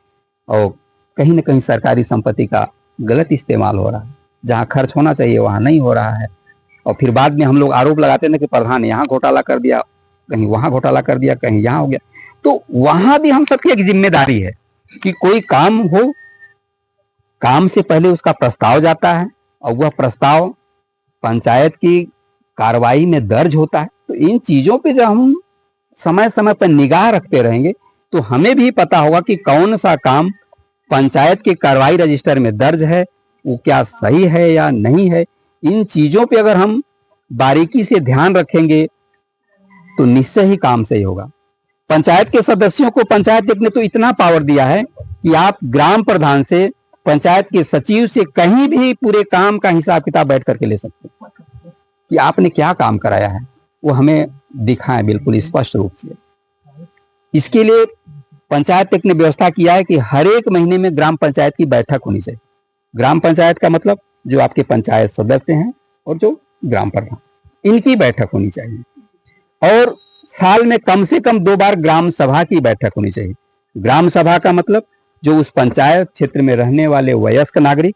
[SPEAKER 3] और कहीं ना कहीं सरकारी संपत्ति का गलत इस्तेमाल हो रहा है। जहां खर्च होना चाहिए वहां नहीं हो रहा है। और फिर बाद में हम लोग आरोप लगाते हैं कि प्रधान यहाँ घोटाला कर दिया, कहीं वहां घोटाला कर दिया, कहीं यहाँ हो गया। तो वहां भी हम सबकी एक जिम्मेदारी है कि कोई काम हो, काम से पहले उसका प्रस्ताव जाता है, और वह प्रस्ताव पंचायत की कार्रवाई में दर्ज होता है। तो इन चीजों पे जब हम समय समय पर निगाह रखते रहेंगे तो हमें भी पता होगा कि कौन सा काम पंचायत के कार्रवाई रजिस्टर में दर्ज है वो क्या सही है या नहीं है। इन चीजों पे अगर हम बारीकी से ध्यान रखेंगे तो निश्चय ही काम सही होगा। पंचायत के सदस्यों को पंचायत ने तो इतना पावर दिया है कि आप ग्राम प्रधान से, पंचायत के सचिव से कहीं भी पूरे काम का हिसाब किताब बैठ करके ले सकते हैं कि आपने क्या काम कराया है, वो हमें दिखाएं बिल्कुल स्पष्ट रूप से। इसके लिए पंचायत ने व्यवस्था किया है कि हर एक महीने में ग्राम पंचायत की बैठक होनी चाहिए। ग्राम पंचायत का मतलब जो आपके पंचायत सदस्य हैं और जो ग्राम प्रधान, इनकी बैठक होनी चाहिए। और साल में कम से कम 2 बार ग्राम सभा की बैठक होनी चाहिए। ग्राम सभा का मतलब जो उस पंचायत क्षेत्र में रहने वाले वयस्क नागरिक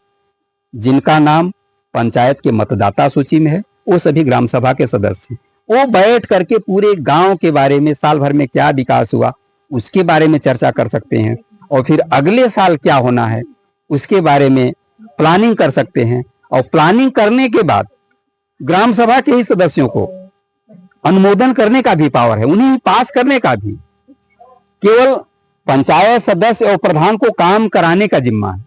[SPEAKER 3] जिनका नाम पंचायत के मतदाता सूची में है, वो सभी ग्राम सभा के सदस्य, वो बैठ करके पूरे गांव के बारे में, साल भर में क्या विकास हुआ उसके बारे में चर्चा कर सकते हैं, और फिर अगले साल क्या होना है उसके बारे में प्लानिंग कर सकते हैं। और प्लानिंग करने के बाद ग्राम सभा के ही सदस्यों को अनुमोदन करने का भी पावर है, उन्हें पास करने का भी। केवल पंचायत सदस्य और प्रधान को काम कराने का जिम्मा है,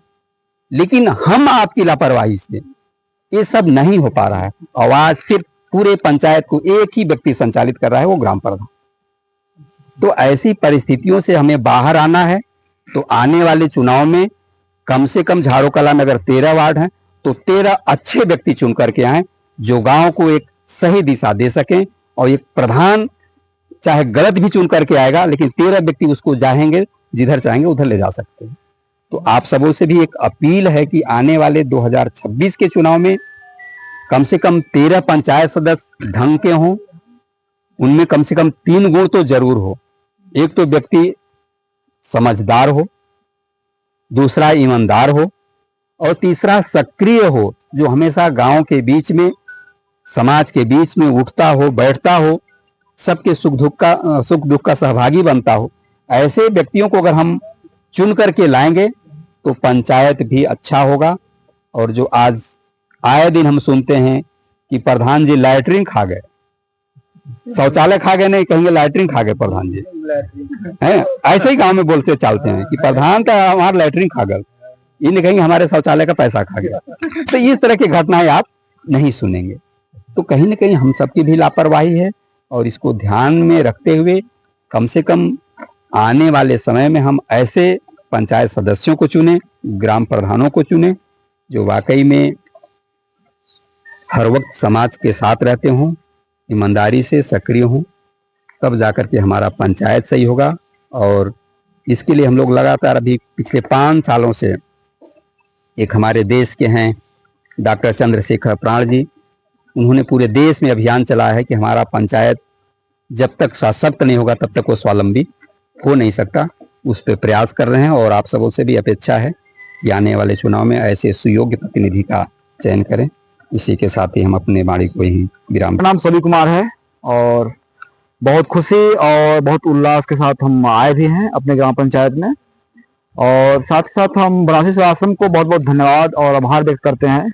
[SPEAKER 3] लेकिन हम आपकी लापरवाही से ये सब नहीं हो पा रहा है। और आज सिर्फ पूरे पंचायत को एक ही व्यक्ति संचालित कर रहा है, वो ग्राम प्रधान। तो ऐसी परिस्थितियों से हमें बाहर आना है। तो आने वाले चुनाव में कम से कम झाड़ू कला में अगर 13 वार्ड हैं तो 13 अच्छे व्यक्ति चुन करके आए, जो गांव को एक सही दिशा दे सकें। और एक प्रधान चाहे गलत भी चुन करके आएगा, लेकिन 13 व्यक्ति उसको चाहेंगे, जिधर चाहेंगे उधर ले जा सकते हैं। तो आप सबों से भी एक अपील है कि आने वाले 2026 के चुनाव में कम से कम 13 पंचायत सदस्य ढंग के हों। उनमें कम से कम 3 गुण तो जरूर हो। एक तो व्यक्ति समझदार हो, दूसरा ईमानदार हो, और तीसरा सक्रिय हो, जो हमेशा गांव के बीच में, समाज के बीच में उठता हो, बैठता हो, सबके सुख दुख का सहभागी बनता हो। ऐसे व्यक्तियों को अगर हम चुन करके लाएंगे तो पंचायत भी अच्छा होगा। और जो आज आए दिन हम सुनते हैं कि प्रधान जी लैट्रिन खा गए, शौचालय खा गए नहीं, कहेंगे लैट्रिन खा गए प्रधान जी, हैं? ऐसे ही गांव में बोलते चलते हैं कि प्रधान का हमारा लैट्रिन खा गए, ये नहीं कहेंगे हमारे शौचालय का पैसा खा गया। तो इस तरह की घटनाएं आप नहीं सुनेंगे। तो कहीं ना कहीं हम सबकी भी लापरवाही है, और इसको ध्यान में रखते हुए कम से कम आने वाले समय में हम ऐसे पंचायत सदस्यों को चुने, ग्राम प्रधानों को चुने, जो वाकई में हर वक्त समाज के साथ रहते हों, ईमानदारी से सक्रिय हों, तब जाकर के हमारा पंचायत सही होगा। और इसके लिए हम लोग लगातार अभी पिछले 5 सालों से एक हमारे देश के हैं डॉक्टर चंद्रशेखर प्राण जी, उन्होंने पूरे देश में अभियान चलाया है कि हमारा पंचायत जब तक सशक्त नहीं होगा तब तक वो स्वावलंबी हो नहीं सकता। उस पर प्रयास कर रहे हैं, और आप सबों से भी अपेक्षा है कि आने वाले चुनाव में ऐसे सुयोग्य प्रतिनिधि का चयन करें। इसी के साथ ही हम अपने वाणी को ही विराम।
[SPEAKER 4] नाम सभी कुमार है, और बहुत खुशी और बहुत उल्लास के साथ हम आए भी हैं अपने ग्राम पंचायत में। और साथ ही साथ हम बनारसी सेवा आश्रम को बहुत बहुत धन्यवाद और आभार व्यक्त करते हैं।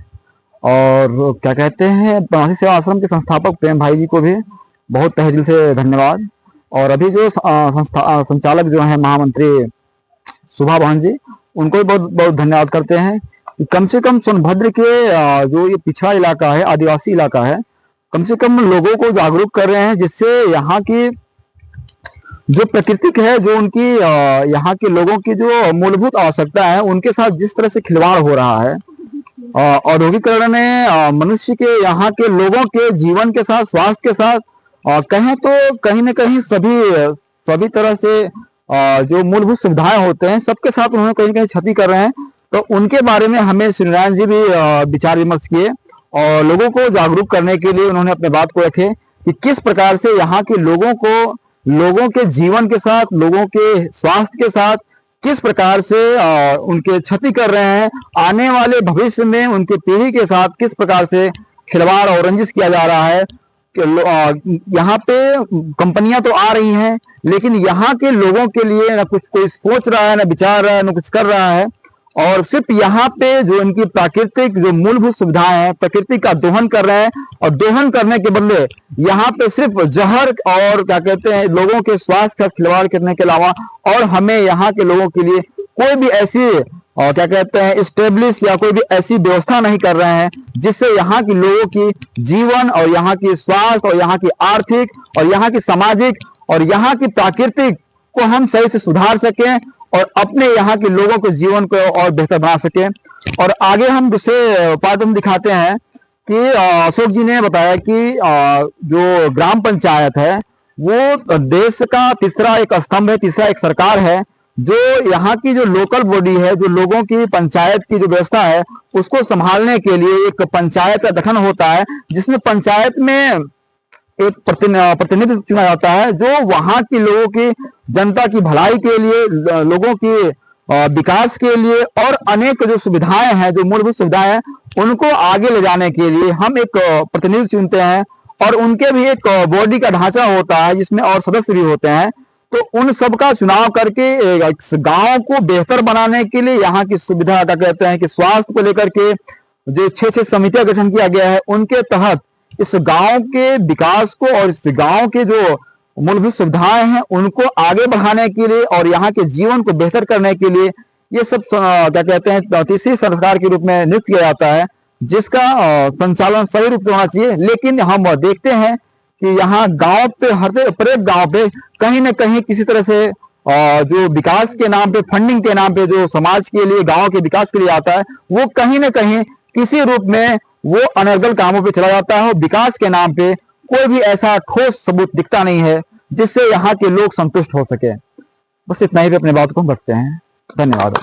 [SPEAKER 4] और क्या कहते हैं, बनारसी सेवा आश्रम के संस्थापक प्रेम भाई जी को भी बहुत तहे दिल से धन्यवाद। और अभी जो संचालक जो हैं महामंत्री सुभा बहन जी, उनको भी बहुत बहुत धन्यवाद करते हैं कि कम से कम सोनभद्र के जो ये पिछड़ा इलाका है, आदिवासी इलाका है, कम से कम लोगों को जागरूक कर रहे हैं, जिससे यहाँ की जो प्राकृतिक है, जो उनकी यहाँ के लोगों की जो मूलभूत आवश्यकता है, उनके साथ जिस तरह से खिलवाड़ हो रहा है। औद्योगिकरण ने मनुष्य के, यहाँ के लोगों के जीवन के साथ, स्वास्थ्य के साथ, कहें तो कहीं न कहीं सभी तरह से जो मूलभूत सुविधाएं होते हैं, सबके साथ उन्होंने कहीं न कहीं क्षति कर रहे हैं। तो उनके बारे में हमें श्री नारायण जी भी विचार विमर्श किए, और लोगों को जागरूक करने के लिए उन्होंने अपने बात को रखे कि किस प्रकार से यहाँ के लोगों को, लोगों के जीवन के साथ, लोगों के स्वास्थ्य के साथ किस प्रकार से उनके क्षति कर रहे हैं, आने वाले भविष्य में उनके पीढ़ी के साथ किस प्रकार से खिलवाड़ और रंजिश किया जा रहा है। यहाँ पे कंपनियां तो आ रही हैं, लेकिन यहाँ के लोगों के लिए ना कुछ कोई सोच रहा है, ना विचार रहा है, ना कुछ कर रहा है। और सिर्फ यहाँ पे जो इनकी प्राकृतिक जो मूलभूत सुविधाएं हैं, प्रकृति का दोहन कर रहे हैं, और दोहन करने के बदले यहाँ पे सिर्फ जहर और क्या कहते हैं, लोगों के स्वास्थ्य का खिलवाड़ करने के अलावा और हमें यहाँ के लोगों के लिए कोई भी ऐसी और क्या कहते हैं स्टेब्लिश या कोई भी ऐसी व्यवस्था नहीं कर रहे हैं, जिससे यहाँ के लोगों की जीवन और यहाँ की स्वास्थ्य और यहाँ की आर्थिक और यहाँ की सामाजिक और यहाँ की प्राकृतिक को हम सही से सुधार सकें और अपने यहाँ के लोगों के जीवन को और बेहतर बना सकें। और आगे हम दूसरे पार्ट में दिखाते हैं कि अशोक जी ने बताया कि जो ग्राम पंचायत है वो देश का तीसरा एक स्तंभ है, तीसरा एक सरकार है, जो यहाँ की जो लोकल बॉडी है, जो लोगों की पंचायत की जो व्यवस्था है उसको संभालने के लिए एक पंचायत का गठन होता है, जिसमें पंचायत में एक प्रतिनिधि चुना जाता है, जो वहां के लोगों की, जनता की भलाई के लिए, लोगों की विकास के लिए और अनेक जो सुविधाएं हैं, जो मूलभूत सुविधाएं हैं, उनको आगे ले जाने के लिए हम एक प्रतिनिधि चुनते हैं। और उनके भी एक बॉडी का ढांचा होता है जिसमें और सदस्य भी होते हैं। तो उन सब का चुनाव करके गांव को बेहतर बनाने के लिए यहाँ की सुविधा का कहते हैं कि स्वास्थ्य को लेकर के जो 6 समितियां गठन किया गया है, उनके तहत इस गांव के विकास को और इस गांव के जो मूलभूत सुविधाएं हैं उनको आगे बढ़ाने के लिए और यहाँ के जीवन को बेहतर करने के लिए ये सब क्या कहते हैं तीसरी सरकार के रूप में नियुक्त किया जाता है, जिसका संचालन सही रूप से होना चाहिए। लेकिन हम देखते हैं कि यहाँ गांव पे हर प्रत्येक गांव पे कहीं न कहीं किसी तरह से जो विकास के नाम पे, फंडिंग के नाम पे जो समाज के लिए, गांव के विकास के लिए आता है, वो कहीं न कहीं किसी रूप में वो अनर्गल कामों पे चला जाता है। विकास के नाम पे कोई भी ऐसा ठोस सबूत दिखता नहीं है जिससे यहाँ के लोग संतुष्ट हो सके। बस इतना ही पे अपनी बात को हम रखते हैं। धन्यवाद।